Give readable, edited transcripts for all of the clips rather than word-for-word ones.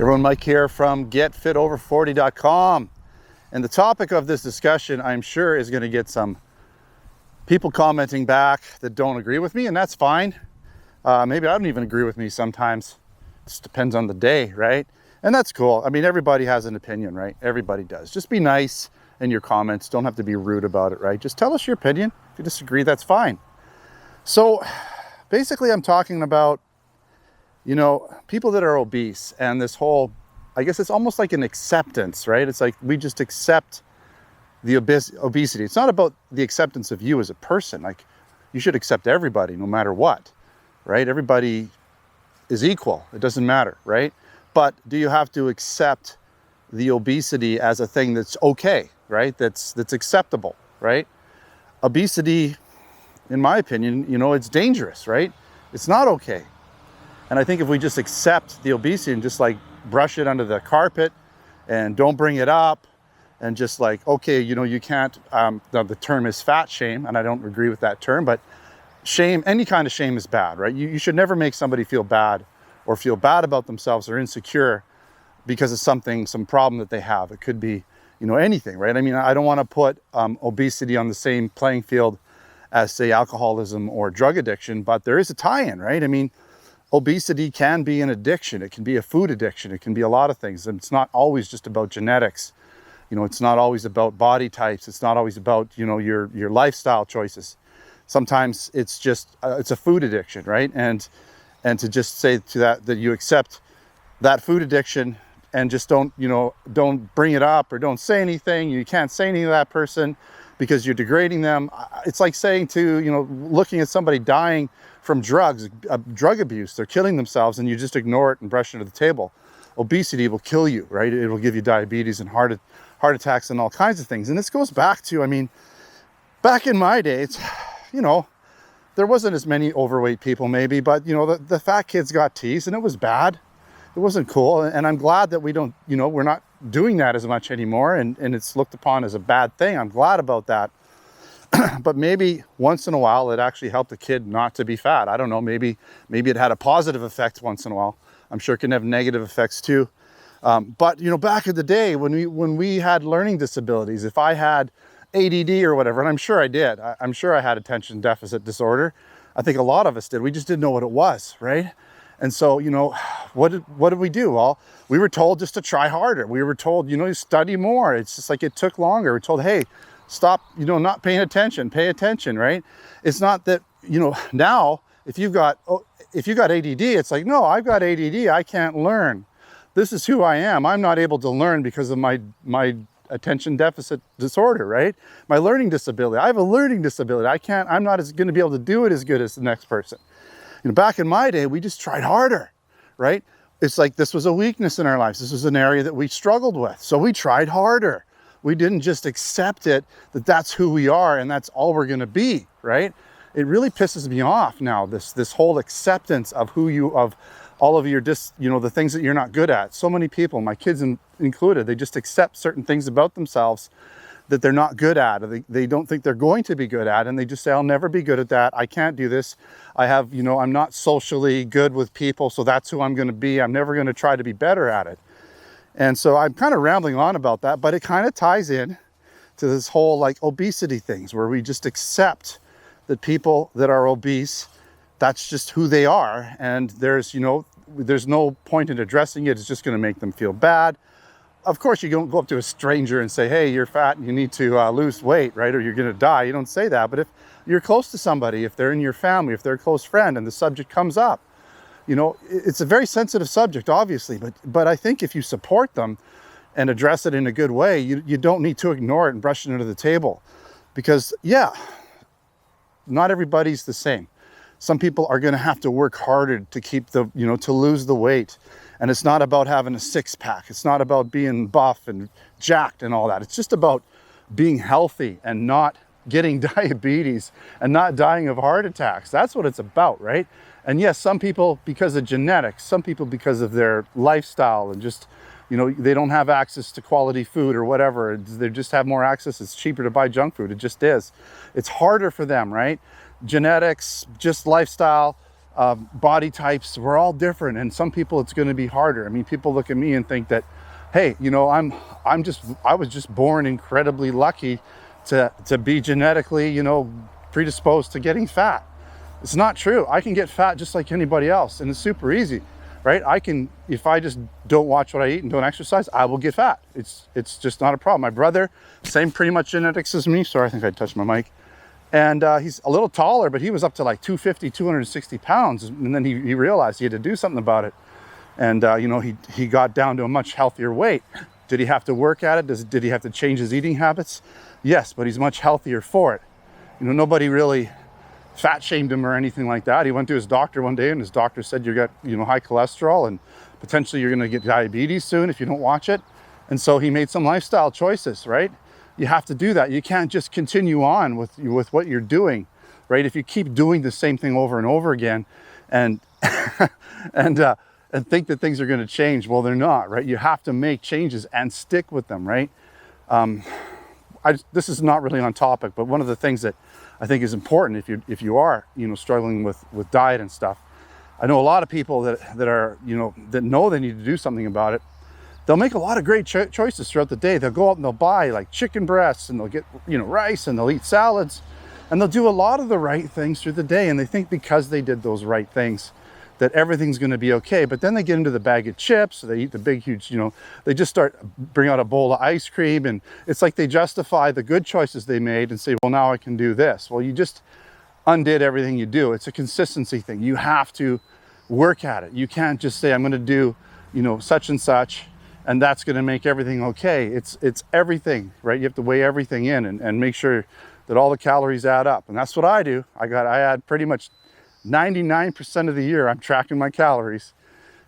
Everyone, Mike here from getfitover40.com. And the topic of this discussion, I'm sure, is going to get some people commenting back that don't agree with me, and that's fine. Maybe I don't even agree with me sometimes. It just depends on the day, right? And that's cool. I mean, everybody has an opinion, right? Everybody does. Just be nice in your comments. Don't have to be rude about it, right? Just tell us your opinion. If you disagree, that's fine. So basically, I'm talking about, people that are obese and this whole, I guess it's almost like an acceptance, right? It's like we just accept the obesity. It's not about the acceptance of you as a person. Like, you should accept everybody no matter what, right? Everybody is equal. It doesn't matter, right? But do you have to accept the obesity as a thing that's okay, right? That's acceptable, right? Obesity, in my opinion, it's dangerous, right? It's not okay. And I think if we just accept the obesity and just like brush it under the carpet and don't bring it up and just like, okay, you can't, the term is fat shame, and I don't agree with that term, but shame, any kind of shame is bad, right? You should never make somebody feel bad or feel bad about themselves or insecure because of some problem that they have. It could be, anything, right? I mean, I don't want to put obesity on the same playing field as, say, alcoholism or drug addiction, but there is a tie-in, right? I mean, obesity can be an addiction. It can be a food addiction. It can be a lot of things. And it's not always just about genetics. It's not always about body types. It's not always about, your lifestyle choices. Sometimes it's just, it's a food addiction, right? And to just say to that you accept that food addiction and just don't bring it up or don't say anything. You can't say anything to that person because you're degrading them. It's like saying to, looking at somebody dying from drugs, drug abuse, they're killing themselves, and you just ignore it and brush it under the table. Obesity will kill you, right? It will give you diabetes and heart attacks and all kinds of things. And this goes back to, back in my days, there wasn't as many overweight people maybe, but the fat kids got teased, and it was bad. It wasn't cool. And I'm glad that we don't, we're not doing that as much anymore, and it's looked upon as a bad thing. I'm glad about that. But maybe once in a while it actually helped a kid not to be fat. I don't know, maybe it had a positive effect once in a while. I'm sure it can have negative effects too. But back in the day when we had learning disabilities, if I had ADD or whatever, and I'm sure I did, I'm sure I had attention deficit disorder. I think a lot of us did. We just didn't know what it was, right? And so, what did we do? Well, we were told just to try harder. We were told, study more. It's just like it took longer. We're told, hey, stop, not paying attention, pay attention, right? It's not that, now if you got ADD, it's like, no, I've got ADD, I can't learn. This is who I am. I'm not able to learn because of my attention deficit disorder, right? My learning disability. I have a learning disability. I'm not going to be able to do it as good as the next person. Back in my day, we just tried harder, right? It's like this was a weakness in our lives. This was an area that we struggled with. So we tried harder. We didn't just accept it, that that's who we are and that's all we're going to be, right? It really pisses me off now, this whole acceptance of of all of your the things that you're not good at. So many people, my kids included, they just accept certain things about themselves that they're not good at, or they don't think they're going to be good at, and they just say, I'll never be good at that. I can't do this. I have, I'm not socially good with people, so that's who I'm going to be. I'm never going to try to be better at it. And so I'm kind of rambling on about that, but it kind of ties in to this whole like obesity things where we just accept that people that are obese, that's just who they are. And there's no point in addressing it. It's just going to make them feel bad. Of course, you don't go up to a stranger and say, hey, you're fat and you need to lose weight, right? Or you're going to die. You don't say that. But if you're close to somebody, if they're in your family, if they're a close friend and the subject comes up, it's a very sensitive subject, obviously, but I think if you support them and address it in a good way, you don't need to ignore it and brush it under the table. Because, yeah, not everybody's the same. Some people are going to have to work harder to keep to lose the weight. And it's not about having a six-pack. It's not about being buff and jacked and all that. It's just about being healthy and not getting diabetes and not dying of heart attacks. That's what it's about, right? And yes, some people because of genetics, some people because of their lifestyle and just, they don't have access to quality food or whatever. They just have more access. It's cheaper to buy junk food. It just is. It's harder for them, right? Genetics, just lifestyle, body types. We're all different, and some people it's going to be harder. I mean, people look at me and think that, hey, you know, I was just born incredibly lucky to be genetically, you know, predisposed to getting fat. It's not true. I can get fat just like anybody else, and it's super easy, right? I can, if I just don't watch what I eat and don't exercise, I will get fat. It's just not a problem. My brother, same pretty much genetics as me. Sorry, I think I touched my mic. And he's a little taller, but he was up to like 250, 260 pounds. And then he realized he had to do something about it. And, you know, he got down to a much healthier weight. Did he have to work at it? Did he have to change his eating habits? Yes, but he's much healthier for it. You know, nobody really fat shamed him or anything like that. He went to his doctor one day and his doctor said, you got, you know, high cholesterol and potentially you're going to get diabetes soon if you don't watch it. And so he made some lifestyle choices, right? You have to do that. You can't just continue on with what you're doing, right? If you keep doing the same thing over and over again and and think that things are going to change, well, they're not, right? You have to make changes and stick with them, right? This is not really on topic, but one of the things that I think is important if you are, you know, struggling with diet and stuff. I know a lot of people that are, you know, that know they need to do something about it. They'll make a lot of great choices throughout the day. They'll go out and they'll buy like chicken breasts and they'll get, you know, rice and they'll eat salads and they'll do a lot of the right things through the day. And they think because they did those right things that everything's going to be okay. But then they get into the bag of chips, they eat the big, huge, you know, they just bring out a bowl of ice cream. And it's like they justify the good choices they made and say, well, now I can do this. Well, you just undid everything you do. It's a consistency thing. You have to work at it. You can't just say, I'm going to do, you know, such and such, and that's going to make everything okay. It's everything, right? You have to weigh everything in and make sure that all the calories add up. And that's what I do. I add pretty much 99% of the year, I'm tracking my calories.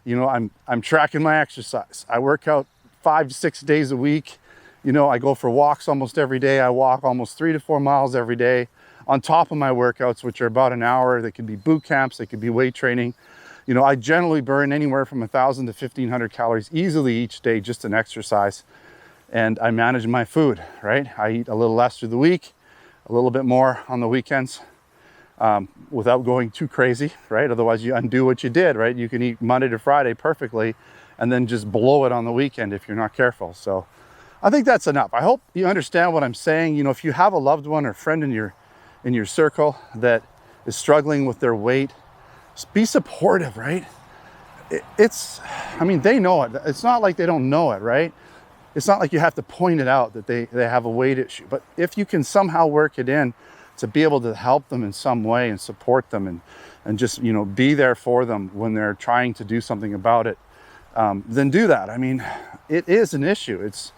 You know, I'm tracking my exercise. I work out 5 to 6 days a week. You know, I go for walks almost every day. I walk almost 3 to 4 miles every day on top of my workouts, which are about an hour. They could be boot camps, they could be weight training. You know, I generally burn anywhere from 1,000 to 1,500 calories easily each day just in exercise. And I manage my food, right? I eat a little less through the week, a little bit more on the weekends, without going too crazy, right? Otherwise you undo what you did, right? You can eat Monday to Friday perfectly and then just blow it on the weekend if you're not careful. So I think that's enough. I hope you understand what I'm saying. You know, if you have a loved one or friend in your circle that is struggling with their weight, just be supportive, right? I mean, they know it. It's not like they don't know it, right? It's not like you have to point it out that they have a weight issue. But if you can somehow work it in to be able to help them in some way and support them and just, you know, be there for them when they're trying to do something about it, then do that. I mean, it is an issue. It's,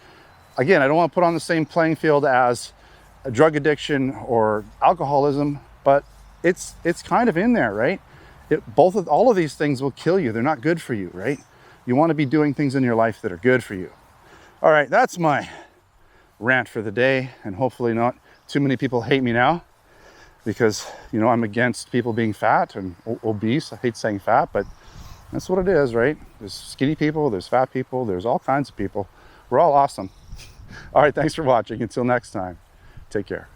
again, I don't want to put on the same playing field as a drug addiction or alcoholism, but it's kind of in there, right? All of these things will kill you. They're not good for you, right? You want to be doing things in your life that are good for you. All right, that's my rant for the day, and hopefully not too many people hate me now because, you know, I'm against people being fat and obese. I hate saying fat, but that's what it is, right? There's skinny people, there's fat people, there's all kinds of people. We're all awesome. All right, thanks for watching. Until next time, take care.